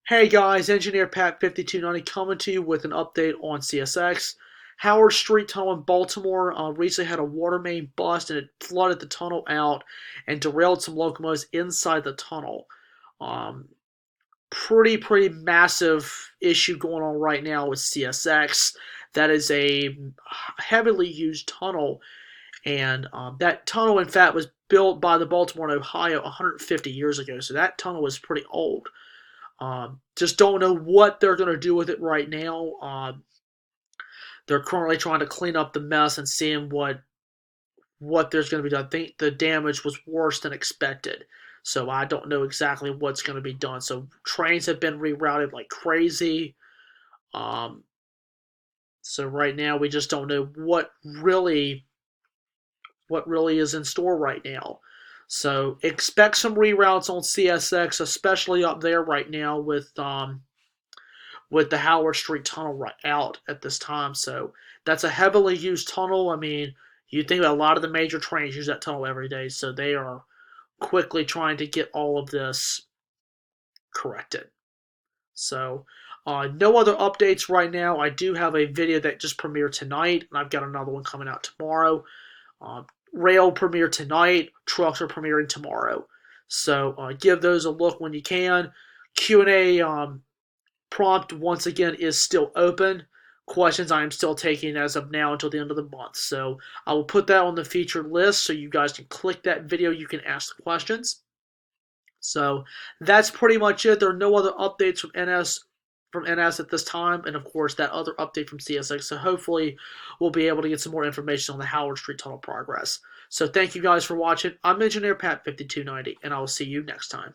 Hey guys, Engineer Pat 5290 coming to you with an update on CSX. Howard Street Tunnel in Baltimore recently had a water main bust and it flooded the tunnel out and derailed some locomotives inside the tunnel. Um, pretty massive issue going on right now with CSX. That is a heavily used tunnel, and that tunnel, in fact, was built by the Baltimore and Ohio 150 years ago. So that tunnel is pretty old. Just don't know what they're going to do with it right now. They're currently trying to clean up the mess and seeing what there's going to be done. I think the damage was worse than expected, so I don't know exactly what's going to be done. So trains have been rerouted like crazy. Um, so right now we just don't know what really is in store right now. So expect some reroutes on CSX, especially up there right now with the Howard Street Tunnel right out at this time. So that's a heavily used tunnel. I mean, you think about a lot of the major trains use that tunnel every day, so they are quickly trying to get all of this corrected. So, no other updates right now. I do have a video that just premiered tonight, and I've got another one coming out tomorrow. Uh, Rail premiere tonight. Trucks are premiering tomorrow. So give those a look when you can. Q&A prompt once again is still open. Questions I am still taking as of now until the end of the month. So I will put that on the featured list so you guys can click that video. You can ask the questions. So that's pretty much it. There are no other updates from NS at this time, and of course that other update from CSX. So hopefully we'll be able to get some more information on the Howard Street Tunnel progress. So thank you guys for watching. I'm Engineer Pat 5290, and I will see you next time.